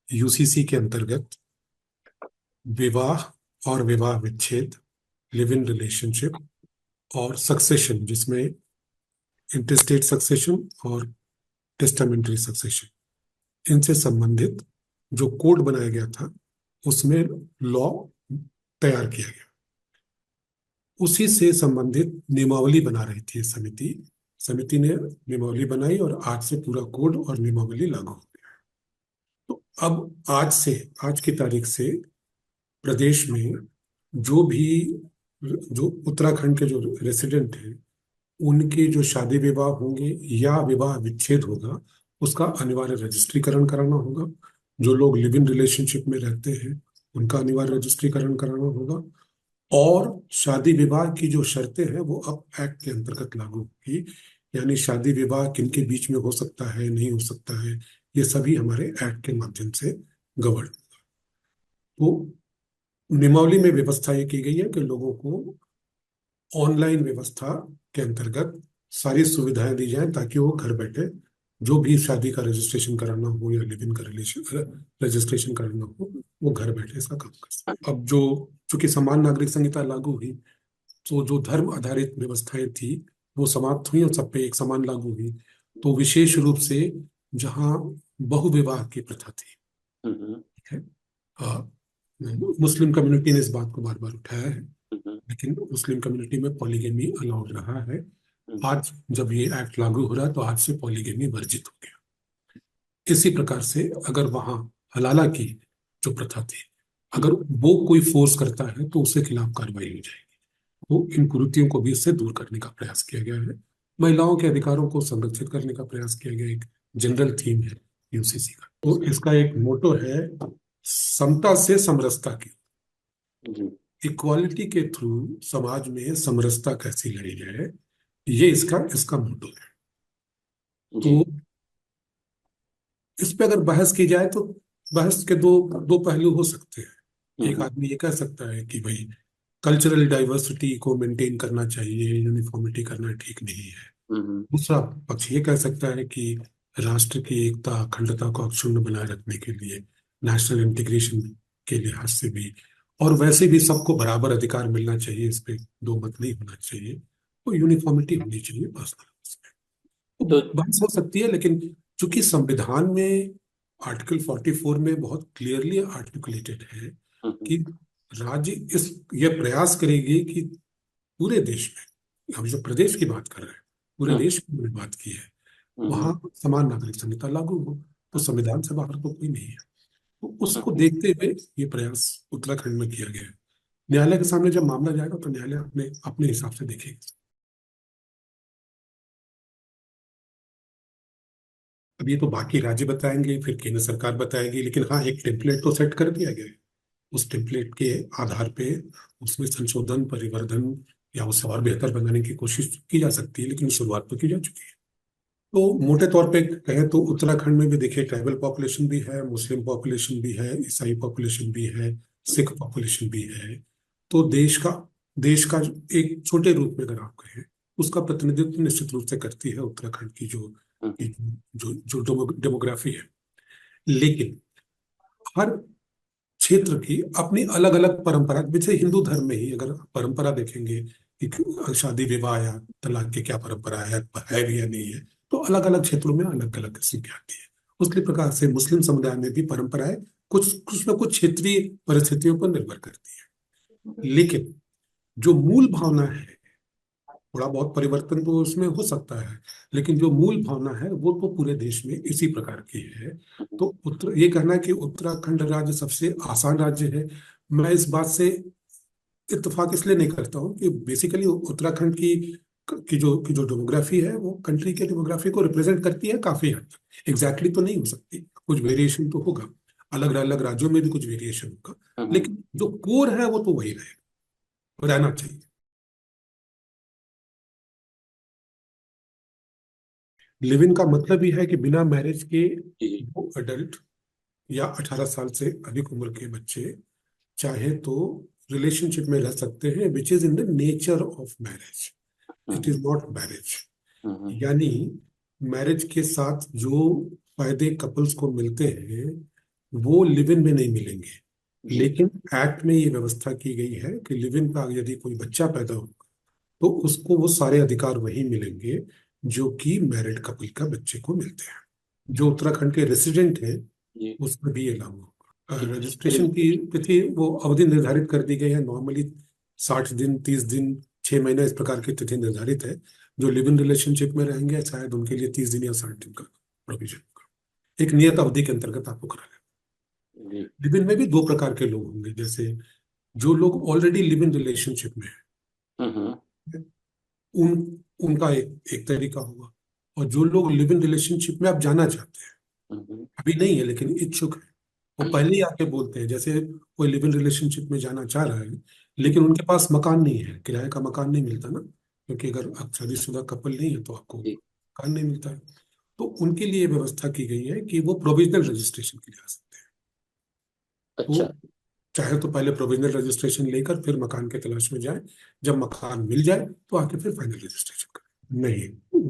UCC के अंतर्गत विवाह और विवाह विच्छेद, लिव इन रिलेशनशिप और सक्सेशन, जिसमें इंटरस्टेट सक्सेशन और टेस्टामेंट्री सक्सेशन, इनसे संबंधित जो कोड बनाया गया था उसमें लॉ तैयार किया गया। उसी से संबंधित नियमावली बना रही थी समिति। समिति ने नियमावली बनाई और आज से पूरा कोड और नियमावली लागू हो गया। तो अब आज की तारीख से प्रदेश में जो उत्तराखंड के जो रेसिडेंट हैं, उनके जो शादी विवाह होंगे या विवाह विच्छेद होगा, उसका अनिवार्य रजिस्ट्रीकरण कराना होगा। जो लोग लिव इन रिलेशनशिप में रहते हैं उनका अनिवार्य रजिस्ट्रीकरण कराना होगा। और शादी विवाह की जो शर्तें हैं वो अब एक्ट के अंतर्गत लागू होगी। यानी शादी विवाह किन के बीच में हो सकता है, नहीं हो सकता है, ये सभी हमारे एक्ट के माध्यम से गवर्न। तो नियमावली में व्यवस्था ये की गई है कि लोगों को ऑनलाइन व्यवस्था के अंतर्गत सारी सुविधाएं दी जाएं ताकि वो घर बैठे जो भी शादी का रजिस्ट्रेशन कराना हो या लिव इन का रजिस्ट्रेशन कराना हो, वो घर बैठे इसका काम कर सके। अब जो चूंकि समान नागरिक संहिता लागू हुई, तो जो धर्म आधारित व्यवस्थाएं थी वो समाप्त हुई और सब पे एक समान लागू हुई। तो विशेष रूप से जहाँ बहुविवाह की प्रथा थी, ठीक है, मुस्लिम कम्युनिटी ने इस बात को बार बार उठाया है, लेकिन मुस्लिम कम्युनिटी में पॉलीगेमी अलाउड रहा है। आज जब ये एक्ट लागू हो रहा है तो आज से पॉलीगेमी वर्जित हो गया। इसी प्रकार से अगर वहां हलाला की जो प्रथा थी, अगर वो कोई फोर्स करता है तो उसके खिलाफ कार्रवाई हो जाएगी। तो इन कुरीतियों को भी इससे दूर करने का प्रयास किया गया है। महिलाओं के अधिकारों को संरक्षित करने का प्रयास किया गया, एक जनरल थीम है यूसीसी का। तो इसका एक मोटो है, समता से समरसता की, इक्वालिटी के थ्रू समाज में समरसता कैसी लाई जाए, ये इसका इसका मोटो है। तो इस पे अगर बहस की जाए तो बहस के दो दो पहलू हो सकते हैं। एक आदमी ये कह सकता है कि भाई कल्चरल डाइवर्सिटी को मेंटेन करना चाहिए, यूनिफॉर्मिटी करना ठीक नहीं है। दूसरा पक्ष ये कह सकता है कि राष्ट्र की एकता अखंडता को अक्षुण्ण बनाए रखने के लिए, नेशनल इंटीग्रेशन के लिहाज से भी, और वैसे भी सबको बराबर अधिकार मिलना चाहिए, इस पे दो मत नहीं होना चाहिए, तो यूनिफॉर्मिटी होनी चाहिए पर्सनल। तो बहस हो सकती है, लेकिन चूंकि संविधान में आर्टिकल 44 में बहुत क्लियरली आर्टिकुलेटेड है कि राज्य इस ये प्रयास करेगी कि पूरे देश में, हम जो प्रदेश की बात कर रहे हैं पूरे देश की हमने बात की है, वहां समान नागरिक संहिता लागू हो। तो संविधान से बाहर तो कोई नहीं है। तो उसको देखते हुए ये प्रयास उत्तराखंड में किया गया है। न्यायालय के सामने जब मामला जाएगा तो न्यायालय अपने अपने हिसाब से देखेगा। अब ये तो बाकी राज्य बताएंगे, फिर केंद्र सरकार बताएगी, लेकिन हाँ, एक टेम्पलेट तो सेट कर दिया गया है। उस टेम्पलेट के आधार पे उसमें संशोधन, परिवर्धन या उसे और बेहतर बनाने की कोशिश की जा सकती है, लेकिन शुरुआत तो की जा चुकी है। तो मोटे तौर पे कहें तो उत्तराखंड में भी देखिए, ट्राइबल पॉपुलेशन भी है, मुस्लिम पॉपुलेशन भी है, ईसाई पॉपुलेशन भी है, सिख पॉपुलेशन भी है। तो देश का एक छोटे रूप में अगर आप कहें, उसका प्रतिनिधित्व निश्चित रूप से करती है उत्तराखंड की जो डेमोग्राफी है। लेकिन हर क्षेत्र की अपनी अलग अलग परंपरा, जैसे हिंदू धर्म में ही अगर परंपरा देखेंगे कि शादी विवाह या तलाक की क्या परंपरा है भी या नहीं है, तो अलग अलग क्षेत्रों में अलग अलग किस्म की आती है। उसी प्रकार से मुस्लिम समुदाय में भी परंपराएं कुछ कुछ न कुछ क्षेत्रीय परिस्थितियों पर निर्भर करती है। लेकिन जो मूल भावना है, थोड़ा बहुत परिवर्तन तो उसमें हो सकता है, लेकिन जो मूल भावना है वो तो पूरे देश में इसी प्रकार की है। तो ये कहना कि उत्तराखंड राज्य सबसे आसान राज्य है, मैं इस बात से इत्तेफाक इसलिए नहीं करता हूँ कि बेसिकली उत्तराखंड की जो डेमोग्राफी है वो कंट्री के डेमोग्राफी को रिप्रेजेंट करती है काफी हद तक। एग्जैक्टली तो नहीं हो सकती, कुछ वेरिएशन तो होगा, अलग अलग राज्यों में भी कुछ वेरिएशन होगा, लेकिन जो कोर है वो तो वही रहना चाहिए। लिव इन का मतलब ही है कि बिना मैरिज के वो अडल्ट या 18 साल से अधिक उम्र के बच्चे चाहे तो रिलेशनशिप में रह सकते हैं, which is in the nature of marriage, it is not marriage. यानी मैरिज के साथ जो फायदे कपल्स को मिलते हैं वो लिव इन में नहीं मिलेंगे। जी। लेकिन एक्ट में ये व्यवस्था की गई है कि लिव इन का यदि कोई बच्चा पैदा हो तो उसको वो सारे अधिकार वही मिलेंगे जो कि मैरिड कपल का बच्चे को मिलते हैं। जो उत्तराखंड के रेसिडेंट हैं जी। उसमें भी ये लागू होगा। जी। रजिस्ट्रेशन की तिथि वो अवधि निर्धारित कर दी गई है। नॉर्मली 60 दिन, 30 दिन, 6 महीने इस प्रकार की तिथि निर्धारित है। जो लिव इन रिलेशनशिप में रहेंगे शायद उनके लिए 30 दिन या 60 दिन का प्रोविजन होगा। एक नियत अवधि के अंतर्गत आपको करा लें। जी। लिव इन में भी दो प्रकार के लोग होंगे। जैसे जो लोग ऑलरेडी लिव इन रिलेशनशिप में हम्म। हैं, उन उनका एक तरीका होगा। और जो लोग लिव इन रिलेशनशिप में आप जाना चाहते हैं, हम्म। अभी नहीं है लेकिन इच्छुक है, वो पहले ही आके बोलते हैं। जैसे कोई लिव इन रिलेशनशिप में जाना चाह रहा है लेकिन उनके पास मकान नहीं है, किराए का मकान नहीं मिलता ना, क्योंकि अगर आप शादीशुदा कपल नहीं है तो आपको जी। मकान नहीं मिलता है। तो उनके लिए व्यवस्था की गई है कि वो प्रोविजनल रजिस्ट्रेशन के लिए आ सकते हैं। अच्छा। तो चाहे तो पहले प्रोविजनल रजिस्ट्रेशन लेकर फिर मकान के तलाश में जाए। जब मकान मिल जाए तो आके फिर फाइनल रजिस्ट्रेशन करें। नहीं,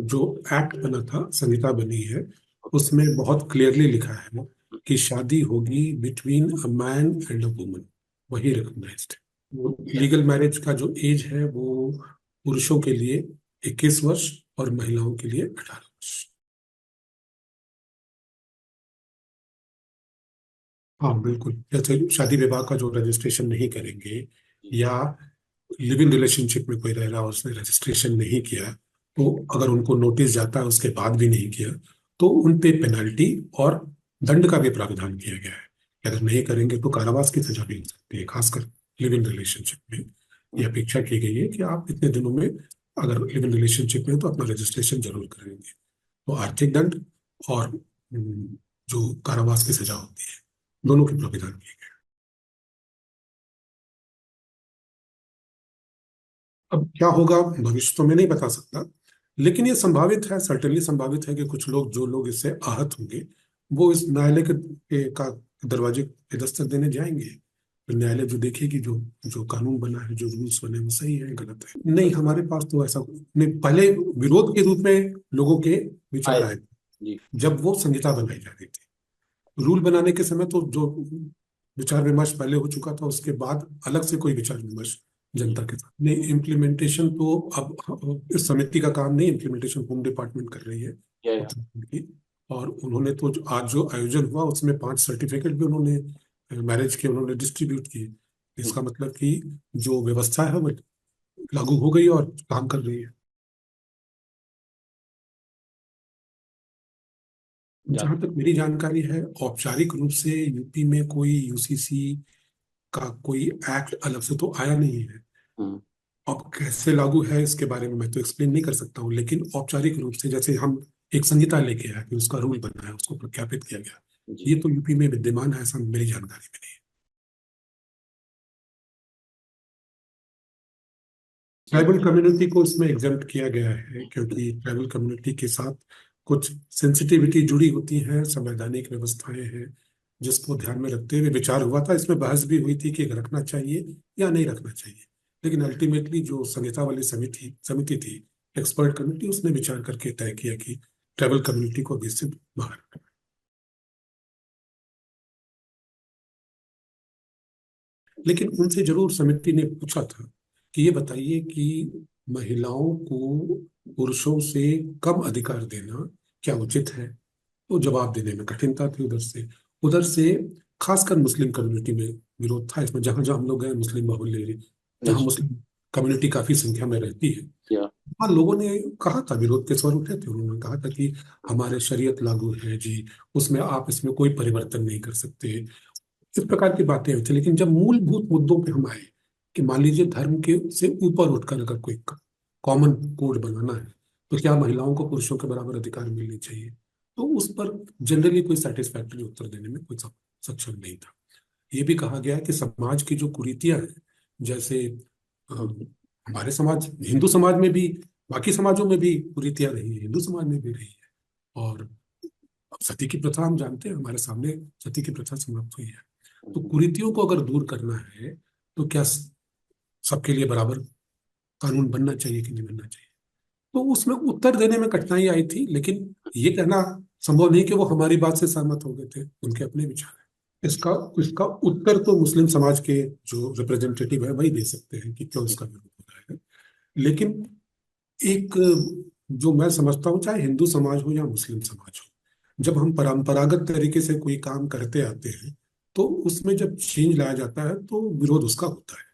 जो एक्ट बना था, संहिता बनी है, उसमें बहुत क्लियरली लिखा है कि शादी होगी between a man and a woman, वही रिकॉग्नाइज्ड है। लीगल मैरिज का जो एज है वो पुरुषों के लिए 21 वर्ष और महिलाओं के लिए 18 वर्ष। हाँ बिल्कुल, जैसे शादी विवाह का जो रजिस्ट्रेशन नहीं करेंगे जी। या लिव इन रिलेशनशिप में कोई रह रहा और उसने रजिस्ट्रेशन नहीं किया, तो अगर उनको नोटिस जाता है उसके बाद भी नहीं किया तो उन पे पेनल्टी और दंड का भी प्रावधान किया गया है कि अगर नहीं करेंगे तो कारावास की सजा भी हो सकती है। खासकर लिव इन रिलेशनशिप में यह अपेक्षा की गई है कि आप इतने दिनों में अगर लिव इन रिलेशनशिप में तो अपना रजिस्ट्रेशन जरूर करेंगे। तो आर्थिक दंड और जो कारावास की सजा होती है, दोनों के प्रावधान किए गए। अब क्या होगा भविष्य तो मैं नहीं बता सकता, लेकिन ये संभावित है, सर्टेनली संभावित है कि कुछ लोग, जो लोग इससे आहत होंगे, वो इस न्यायालय का दरवाजे पे दस्तक देने जाएंगे। फिर न्यायालय जो देखेगी, जो जो कानून बना है, जो रूल्स बने, वो सही है गलत है। नहीं, हमारे पास तो ऐसा नहीं। पहले विरोध के रूप में लोगों के विचार आए। आए जी। जब वो संहिता बनाई जा रही थी। रूल बनाने के समय तो जो विचार विमर्श पहले हो चुका था, उसके बाद अलग से कोई विचार विमर्श जी। जनता के साथ नहीं। इम्प्लीमेंटेशन तो अब इस समिति का काम नहीं, इम्प्लीमेंटेशन होम डिपार्टमेंट कर रही है या। उत्तराखंड की। और उन्होंने तो आज जो आयोजन हुआ उसमें 5 सर्टिफिकेट भी उन्होंने मैरिज के उन्होंने डिस्ट्रीब्यूट किए। इसका मतलब कि जो व्यवस्था है वो लागू हो गई और काम कर रही है। जा। जहां तक मेरी जानकारी है, औपचारिक रूप से यूपी में कोई यूसीसी का कोई एक्ट अलग से तो आया नहीं है। हम्म। अब कैसे लागू है इसके बारे में मैं तो एक्सप्लेन नहीं कर सकता हूँ, लेकिन औपचारिक रूप से जैसे हम एक संहिता लेके आए कि उसका रूल बना है, उसको प्रख्यापित किया गया, जी। ये तो यूपी में विद्यमान है, ऐसा मेरी जानकारी में नहीं है। जी। ट्राइबल कम्युनिटी को इसमें एग्जम्प्ट किया गया है क्योंकि ट्राइबल कम्युनिटी के साथ कुछ सेंसिटिविटी जुड़ी होती है, संवैधानिक व्यवस्थाएं हैं, जिसको ध्यान में रखते हुए विचार हुआ था। इसमें बहस भी हुई थी कि रखना चाहिए या नहीं रखना चाहिए, लेकिन अल्टीमेटली जो संहिता वाली समिति समिति थी, एक्सपर्ट कमेटी, उसने विचार करके तय किया कि ट्राइबल कम्युनिटी को अभी से बाहर रखना। लेकिन उनसे जरूर समिति ने पूछा था कि ये बताइए कि महिलाओं को पुरुषों से कम अधिकार देना क्या उचित है। तो जवाब देने में कठिनता थी उधर से खासकर मुस्लिम कम्युनिटी में विरोध था इसमें। जहां जहां हम लोग गए मुस्लिम मोहल्ले, जहां जी। मुस्लिम कम्युनिटी काफी संख्या में रहती है, या। वहाँ लोगों ने कहा था, विरोध के स्वर उठे थे। उन्होंने कहा था कि हमारे शरीयत लागू है जी, उसमें आप इसमें कोई परिवर्तन नहीं कर सकते। इस प्रकार की बातें हुई थी। लेकिन जब मूलभूत मुद्दों पे हम आए कि मान लीजिए धर्म के से ऊपर उठकर अगर कोई कॉमन कोड बनाना है तो क्या महिलाओं को पुरुषों के बराबर अधिकार मिलने चाहिए, तो उस पर जनरली कोई सेटिस्फैक्टरी उत्तर देने में कोई सक्षम नहीं था। ये भी कहा गया कि समाज की जो कुरीतियां हैं, जैसे हमारे समाज, हिंदू समाज में भी, बाकी समाजों में भी कुरीतियां रही है, हिंदू समाज में भी रही है। और अब सती की प्रथा हम जानते हैं, हमारे सामने सती की प्रथा समाप्त हुई है। तो कुरीतियों को अगर दूर करना है तो क्या सबके लिए बराबर कानून बनना चाहिए कि नहीं बनना चाहिए। तो उसमें उत्तर देने में कठिनाई आई थी, लेकिन ये कहना संभव नहीं कि वो हमारी बात से सहमत हो गए थे, उनके अपने विचार हैं। इसका इसका उत्तर तो मुस्लिम समाज के जो रिप्रेजेंटेटिव है वही दे सकते हैं कि क्यों इसका विरोध हो रहा है। लेकिन एक जो मैं समझता हूँ, चाहे हिंदू समाज हो या मुस्लिम समाज हो, जब हम परंपरागत तरीके से कोई काम करते आते हैं तो उसमें जब चेंज लाया जाता है तो विरोध उसका होता है।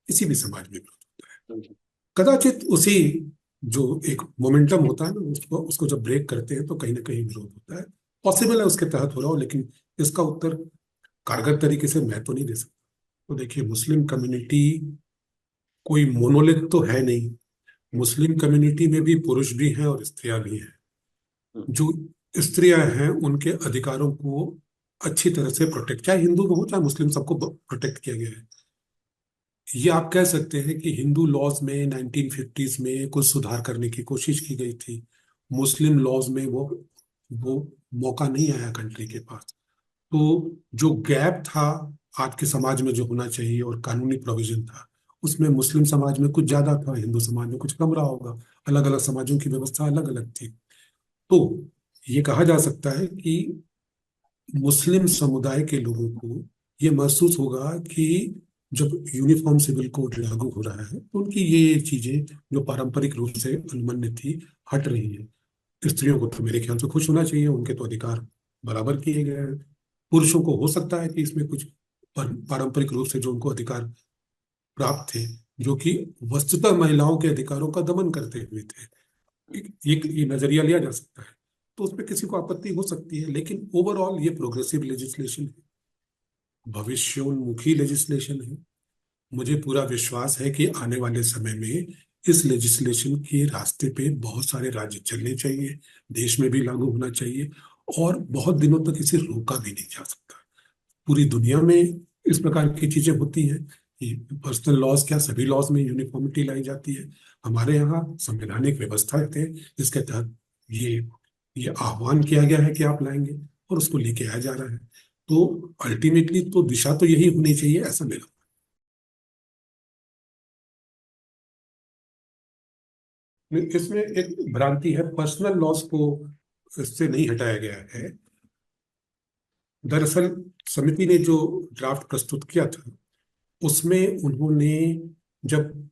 किसी भी समाज में विरोध होता है। हम्म, कदाचित उसी जो एक मोमेंटम होता है ना, उसको उसको जब ब्रेक करते हैं तो कहीं ना कहीं विरोध होता है। पॉसिबल है उसके तहत हो रहा हो, लेकिन इसका उत्तर कारगर तरीके से मैं तो नहीं दे सकता। तो देखिए, मुस्लिम कम्युनिटी कोई मोनोलिथ तो है नहीं। मुस्लिम कम्युनिटी में भी पुरुष भी हैं और स्त्रियां भी हैं। हम्म, जो स्त्रियां हैं उनके अधिकारों को अच्छी तरह से प्रोटेक्ट, चाहे हिंदू हो चाहे मुस्लिम, सबको प्रोटेक्ट किया गया है। ये आप कह सकते हैं कि हिंदू लॉज में 1950s में कुछ सुधार करने की कोशिश की गई थी। मुस्लिम लॉज में वो मौका नहीं आया कंट्री के पास। तो जो गैप था आज के समाज में जो होना चाहिए और कानूनी प्रोविजन था, उसमें मुस्लिम समाज में कुछ ज्यादा था, हिंदू समाज में कुछ कम रहा होगा। अलग अलग समाजों की व्यवस्था अलग अलग थी। तो ये कहा जा सकता है कि मुस्लिम समुदाय के लोगों को ये महसूस होगा कि जब यूनिफॉर्म सिविल कोड लागू हो रहा है तो उनकी ये चीजें जो पारंपरिक रूप से अनुमन्य थी हट रही हैं। स्त्रियों को तो मेरे ख्याल से खुश होना चाहिए, उनके तो अधिकार बराबर किए गए हैं। पुरुषों को हो सकता है कि इसमें कुछ पारंपरिक रूप से जो उनको अधिकार प्राप्त थे, जो कि वस्तुतः महिलाओं के अधिकारों का दमन करते हुए थे, ये नजरिया लिया जा सकता है। तो उसमें किसी को आपत्ति हो सकती है, लेकिन ओवरऑल ये प्रोग्रेसिव लेजिस्लेशन है, भविष्योन्मुखी लेजिस्लेशन है। मुझे पूरा विश्वास है कि आने वाले समय में इस लेजिस्लेशन के रास्ते पे बहुत सारे राज्य चलने चाहिए, देश में भी लागू होना चाहिए, और बहुत दिनों तक इसे रोका भी नहीं जा सकता। पूरी दुनिया में इस प्रकार की चीजें होती हैं कि पर्सनल लॉज क्या, सभी लॉज में यूनिफॉर्मिटी लाई जाती है। हमारे यहाँ संवैधानिक व्यवस्था है जिसके तहत ये ये आह्वान किया गया है कि आप लाएंगे, और उसको लेके आया जा रहा है। तो अल्टीमेटली तो दिशा तो यही होनी चाहिए, ऐसा मेरा। इसमें एक भ्रांति है, पर्सनल लॉस को इससे नहीं हटाया गया है। दरअसल समिति ने जो ड्राफ्ट प्रस्तुत किया था उसमें उन्होंने, जब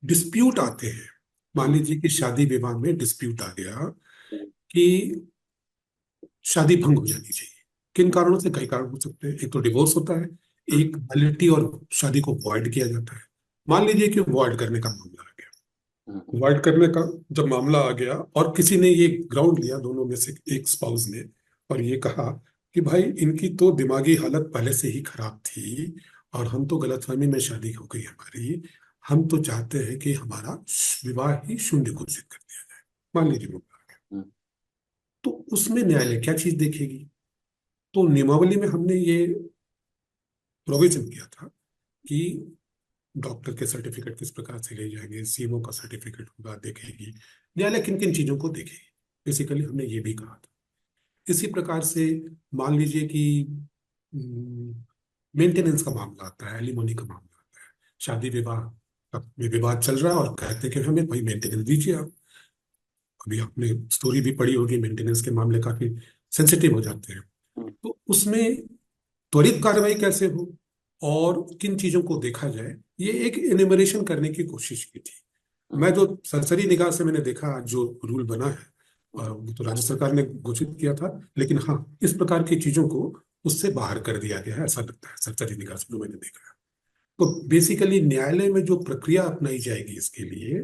डिस्प्यूट आते हैं, मान हम्म, लीजिए कि शादी विवाह में डिस्प्यूट आ गया हम्म, कि शादी भंग हो जानी चाहिए। किन कारणों से? कई कारण हो सकते हैं। एक तो डिवोर्स होता है, एक वैलिडिटी और शादी को वॉइड किया जाता है। मान लीजिए कि वॉइड करने का मामला आ गया। हम्म, वॉइड करने का जब मामला आ गया और किसी ने ये ग्राउंड लिया, दोनों में से एक स्पाउस ने, और ये कहा कि भाई इनकी तो दिमागी हालत पहले से ही खराब थी और हम तो गलतफहमी में शादी हो गई हमारी, हम तो चाहते हैं कि हमारा विवाह ही शून्य घोषित कर दिया जाए। मान लीजिए मामला आ गया। हम्म, तो उसमें न्यायालय क्या चीज देखेगी? तो नियमावली में हमने ये प्रोविजन किया था कि डॉक्टर के सर्टिफिकेट किस प्रकार से ले जाएंगे, सीएमओ का सर्टिफिकेट होगा, देखेगी न्यायालय किन किन चीजों को देखेगी। बेसिकली हमने ये भी कहा था। इसी प्रकार से मान लीजिए कि मेंटेनेंस का मामला आता है, एलिमोनी का मामला आता है, शादी विवाह में विवाद चल रहा है और कहते हैं कि हमें भाई मेंटेनेंस दीजिए आप। अभी आपने स्टोरी भी पढ़ी होगी, मेंटेनेंस के मामले काफी सेंसिटिव हो जाते हैं। हम्म, तो उसमें त्वरित कार्रवाई कैसे हो और किन चीजों को देखा जाए, ये एक एनिमरेशन करने की कोशिश की थी। हम्म, मैं जो सरसरी निगाह से मैंने देखा जो रूल बना है, हम्म, वो तो राज्य सरकार ने घोषित किया था, लेकिन हाँ, इस प्रकार की चीजों को उससे बाहर कर दिया गया है, ऐसा लगता है सरसरी निगाह से जो मैंने देखा है। तो बेसिकली न्यायालय में जो प्रक्रिया अपनाई जाएगी इसके लिए,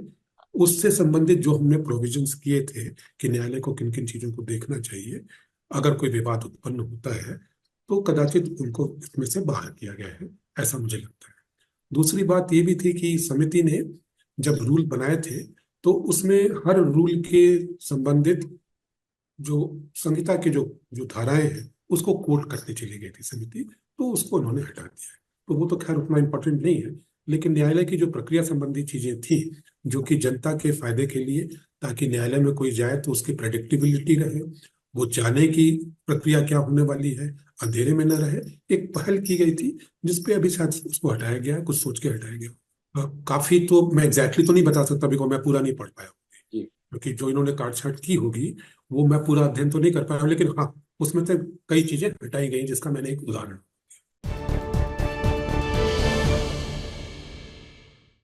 उससे संबंधित जो हमने प्रोविजंस किए थे कि न्यायालय को किन किन चीजों को देखना चाहिए अगर कोई विवाद उत्पन्न होता है, तो कदाचित उनको इसमें से बाहर किया गया है, ऐसा मुझे लगता है। दूसरी बात ये भी थी कि समिति ने जब रूल बनाए थे तो उसमें हर रूल के संबंधित जो संहिता के जो जो धाराएं हैं उसको कोट करते चली गई थी समिति, तो उसको उन्होंने हटा दिया है। तो वो तो खैर उतना इम्पोर्टेंट नहीं है, लेकिन न्यायालय की जो प्रक्रिया संबंधी चीजें थी जो कि जनता के फायदे के लिए, ताकि न्यायालय में कोई जाए तो उसकी प्रेडिक्टिबिलिटी रहे, वो जाने की प्रक्रिया क्या होने वाली है, अंधेरे में न रहे, एक पहल की गई थी जिसपे अभी शायद उसको हटाया गया है, कुछ सोच के हटाया गया। काफी तो मैं एग्जैक्टली तो नहीं बता सकता बिकॉज मैं पूरा नहीं पढ़ पाया। जी। क्योंकि जो इन्होंने काट छाट की होगी वो मैं पूरा अध्ययन तो नहीं कर पाया, लेकिन हाँ उसमें से कई चीजें हटाई गई जिसका मैंने एक उदाहरण